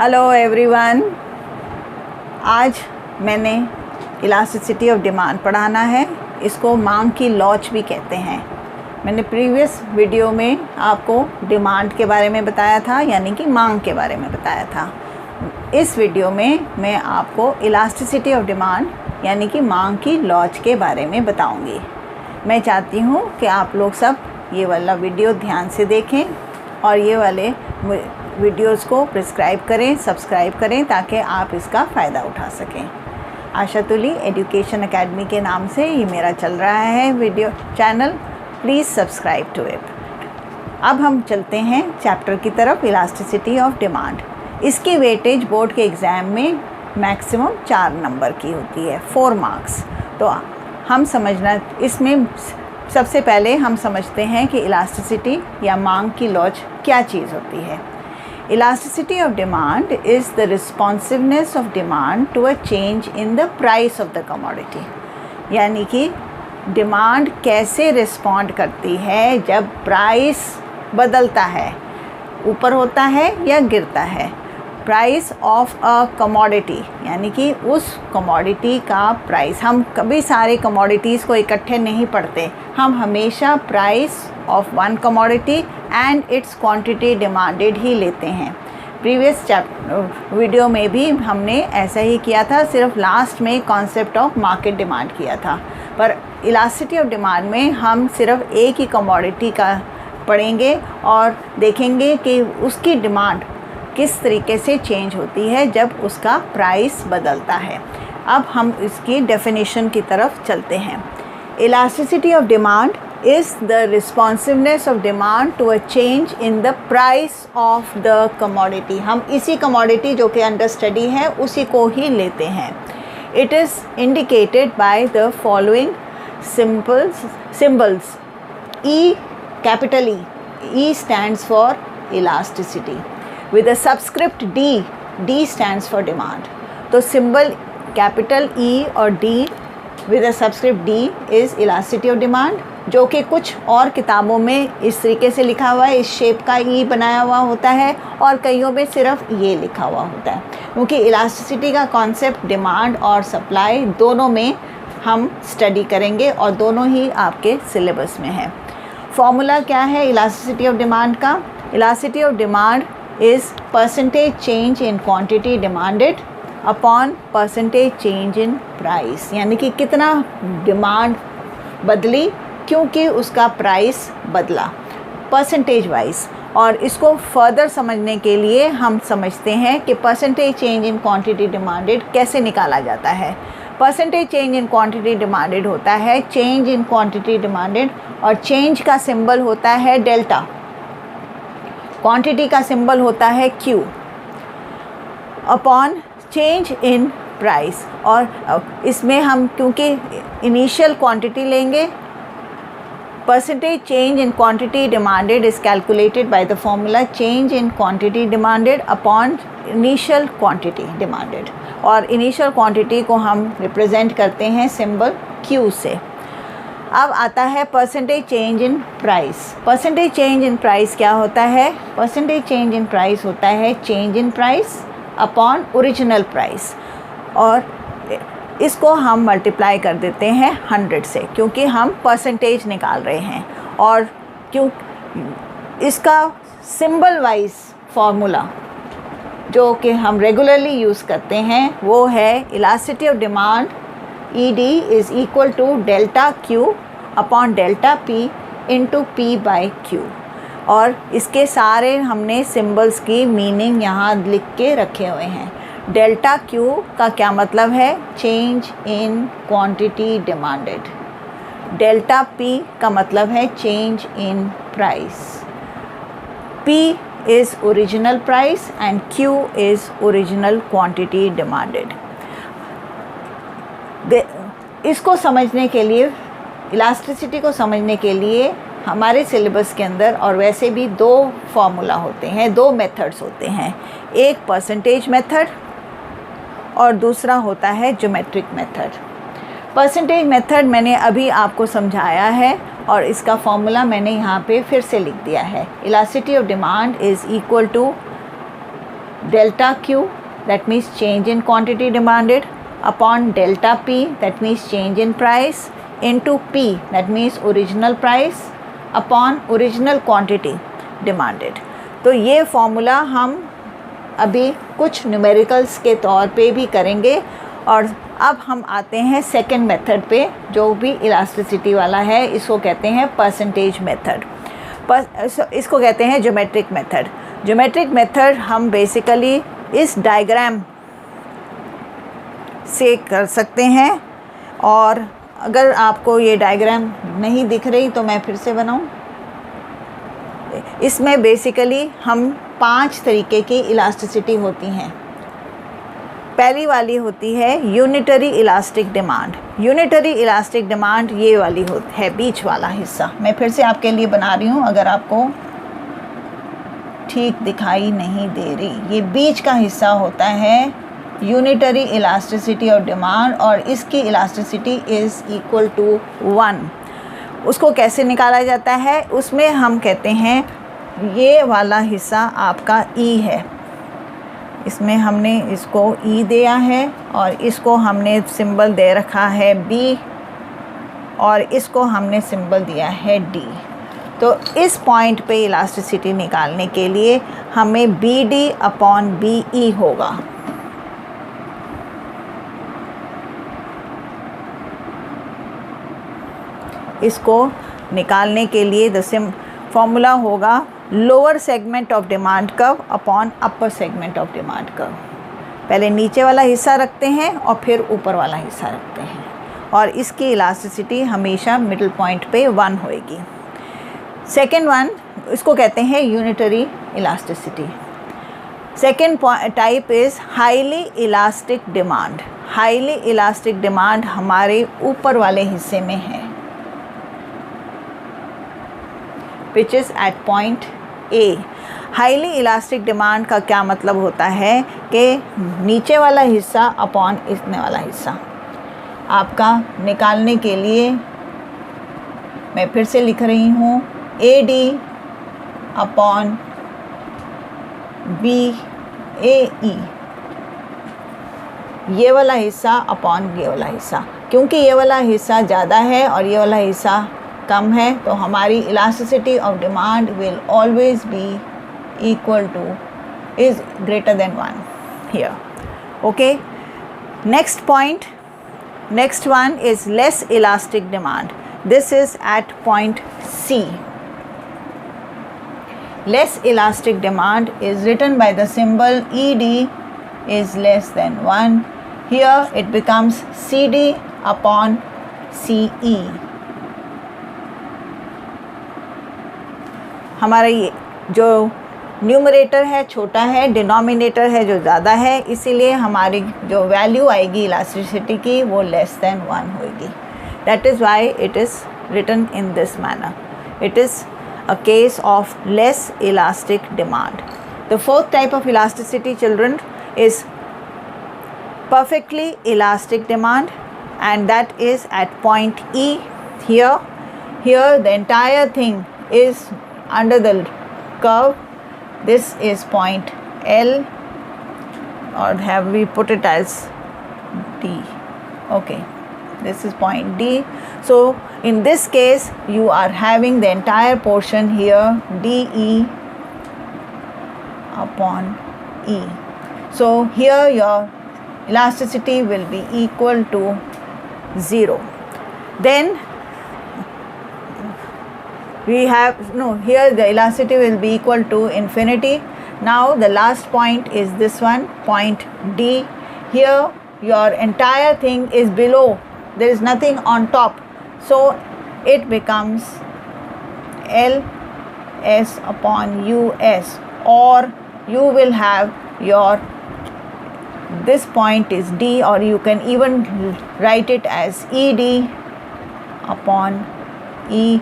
Hello everyone, आज मैंने elasticity of demand पढ़ाना है। इसको मांग की लॉच भी कहते हैं। मैंने प्रीवियस वीडियो में आपको डिमांड के बारे में बताया था, यानी कि मांग के बारे में बताया था। इस वीडियो में मैं आपको इलास्टिसिटी ऑफ डिमांड यानी कि मांग की लॉच के बारे में बताऊंगी। मैं चाहती हूँ कि आप लोग सब ये वाला वीडियो ध्यान से देखें और ये वाले वीडियोस को प्रिस्क्राइब करें, सब्सक्राइब करें, ताकि आप इसका फ़ायदा उठा सकें। आशा तुली एजुकेशन एकेडमी के नाम से ये मेरा चल रहा है video channel. Please subscribe to it. अब हम चलते हैं चैप्टर की तरफ, इलास्टिसिटी ऑफ डिमांड। इसकी वेटेज बोर्ड के एग्ज़ाम में मैक्सिमम 4 नंबर की होती है, 4 मार्क्स। तो हम समझना, इसमें सबसे पहले हम समझते हैं कि इलास्टिसिटी या मांग की लॉच क्या चीज़ होती है। Elasticity of demand is the responsiveness of demand to a change in the price of the commodity। यानी कि डिमांड कैसे रिस्पॉन्ड करती है जब प्राइस बदलता है, ऊपर होता है या गिरता है। प्राइस ऑफ अ कमोडिटी यानी कि उस कमोडिटी का प्राइस। हम कभी सारे कमोडिटीज़ को इकट्ठे नहीं पढ़ते, हम हमेशा price of one commodity and its quantity demanded ही लेते हैं। प्रीवियस वीडियो में भी हमने ऐसा ही किया था, सिर्फ लास्ट में कॉन्सेप्ट ऑफ मार्केट डिमांड किया था। पर इलास्टिसिटी ऑफ डिमांड में हम सिर्फ एक ही कमोडिटी का पढ़ेंगे और देखेंगे कि उसकी डिमांड किस तरीके से चेंज होती है जब उसका प्राइस बदलता है। अब हम इसकी डेफिनेशन की तरफ चलते हैं। Elasticity of demand is the responsiveness of demand to a change in the price of the commodity। हम इसी commodity जो कि अंडर स्टडी है उसी को ही लेते हैं। It is indicated by the following symbols। E, capital E, E stands for elasticity with a subscript D, D stands for demand। तो symbol capital E और D with a subscript D is elasticity of demand, जो कि कुछ और किताबों में इस तरीके से लिखा हुआ है, इस शेप का ई बनाया हुआ होता है और कईयों में सिर्फ ये लिखा हुआ होता है, क्योंकि इलास्टिसिटी का कॉन्सेप्ट डिमांड और सप्लाई दोनों में हम स्टडी करेंगे और दोनों ही आपके सिलेबस में है। फॉर्मूला क्या है इलास्टिसिटी ऑफ डिमांड का? Elasticity of demand is percentage change in quantity demanded upon percentage change in price. यानी कि कितना डिमांड बदली क्योंकि उसका प्राइस बदला, परसेंटेज वाइज। और इसको फर्दर समझने के लिए हम समझते हैं कि percentage change in quantity demanded कैसे निकाला जाता है। Percentage change in quantity demanded होता है चेंज इन क्वांटिटी डिमांडेड, और चेंज का सिंबल होता है डेल्टा, क्वांटिटी का सिंबल होता है Q, upon change in price. और इसमें हम क्योंकि इनिशियल क्वांटिटी लेंगे, percentage change in quantity demanded is calculated by the formula change in quantity demanded upon initial quantity demanded। और initial quantity को हम represent करते हैं symbol Q से। अब आता है percentage change in price। percentage change in price क्या होता है? percentage change in price होता है change in price upon original price, और इसको हम मल्टीप्लाई कर देते हैं 100 से, क्योंकि हम परसेंटेज निकाल रहे हैं। और क्यों इसका सिंबल वाइज फार्मूला जो कि हम रेगुलरली यूज़ करते हैं वो है elasticity of demand ED is equal to delta Q upon delta P into P by Q। और इसके सारे हमने सिंबल्स की मीनिंग यहाँ लिख के रखे हुए हैं। डेल्टा Q का क्या मतलब है? Change in quantity demanded. Delta P का मतलब है change in price. P is original price and Q is original quantity demanded. इसको समझने के लिए, इलास्टिसिटी को समझने के लिए हमारे सिलेबस के अंदर और वैसे भी 2 फार्मूला होते हैं, 2 मेथड्स होते हैं। एक परसेंटेज मेथड और दूसरा होता है ज्योमेट्रिक मेथड। परसेंटेज मेथड मैंने अभी आपको समझाया है और इसका फॉर्मूला मैंने यहाँ पे फिर से लिख दिया है। Elasticity of demand is equal to delta Q, that means change in quantity demanded, upon delta P, that means change in price, into P, that means original price, upon original quantity demanded. तो ये formula हम अभी कुछ numericals के तौर पे भी करेंगे। और अब हम आते हैं सेकेंड मेथड पे, जो भी इलास्टिसिटी वाला है। इसको कहते हैं परसेंटेज मेथड, इसको कहते हैं ज्योमेट्रिक मेथड। ज्योमेट्रिक मेथड हम बेसिकली इस डायग्राम से कर सकते हैं। और अगर आपको ये डायग्राम नहीं दिख रही तो मैं फिर से बनाऊं। इसमें बेसिकली हम 5 तरीके की इलास्टिसिटी होती हैं। पहली वाली होती है unitary elastic demand. Unitary elastic demand ये वाली है, बीच वाला हिस्सा। मैं फिर से आपके लिए बना रही हूँ अगर आपको ठीक दिखाई नहीं दे रही। ये बीच का हिस्सा होता है यूनिटरी इलास्टिसिटी ऑफ डिमांड, और इसकी इलास्टिसिटी इज़ इक्वल टू 1। उसको कैसे निकाला जाता है? उसमें हम कहते हैं ये वाला हिस्सा आपका E है, इसमें हमने इसको E दिया है, और इसको हमने सिंबल दे रखा है B, और इसको हमने सिंबल दिया है D। तो इस पॉइंट पे इलास्टिसिटी निकालने के लिए हमें BD अपॉन BE होगा। इसको निकालने के लिए फॉर्मूला होगा lower segment of demand curve upon upper segment of demand curve. पहले नीचे वाला हिस्सा रखते हैं और फिर ऊपर वाला हिस्सा रखते हैं, और इसकी इलास्टिसिटी हमेशा मिडिल पॉइंट पे 1 होएगी। सेकेंड वन, इसको कहते हैं unitary elasticity. Second type is highly elastic demand. Highly elastic demand हमारे ऊपर वाले हिस्से में है, which is at point A। Highly elastic demand का क्या मतलब होता है कि नीचे वाला हिस्सा अपॉन इतने वाला हिस्सा। आपका निकालने के लिए मैं फिर से लिख रही हूँ AD अपॉन BAE, ये वाला हिस्सा अपॉन ये वाला हिस्सा। क्योंकि ये वाला हिस्सा ज़्यादा है और ये वाला हिस्सा कम है, तो हमारी elasticity of demand will always be equal to is greater than 1 here. Okay, next point, next one is less elastic demand. This is at point C। Less elastic demand is written by the symbol ED is less than 1. Here it becomes CD upon CE. हमारा ये जो numerator है छोटा है, denominator है जो ज़्यादा है, इसीलिए हमारी जो वैल्यू आएगी इलास्टिसिटी की वो लेस देन 1 होगी। That is why it is written in this manner. It is a case of less elastic demand. The fourth type of elasticity, children, is perfectly elastic demand, and that is at point E here. Here the entire thing is under the curve. This is point L, or have we put it as D? Okay, this is point D. So in this case you are having the entire portion here DE upon E. So here your elasticity will be equal to 0. Then we have here the elasticity will be equal to infinity. Now the last point is this one, point D. Here your entire thing is below, there is nothing on top, so it becomes LS upon US, or you will have your, this point is D, or you can even write it as ED upon E,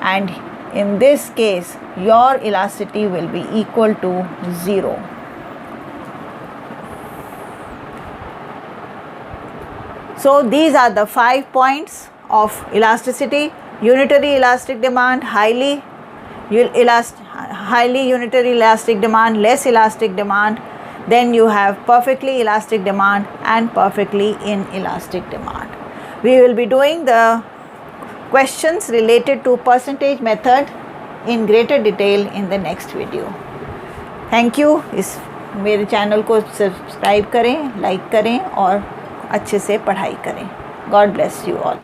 and in this case your elasticity will be equal to 0. So these are the 5 points of elasticity: unitary elastic demand, highly unitary elastic demand, less elastic demand, then you have perfectly elastic demand and perfectly inelastic demand. We will be doing the questions related to percentage method in greater detail in the next video. Thank you. इस मेरे channel को subscribe करें, like करें और अच्छे से पढ़ाई करें. God bless you all.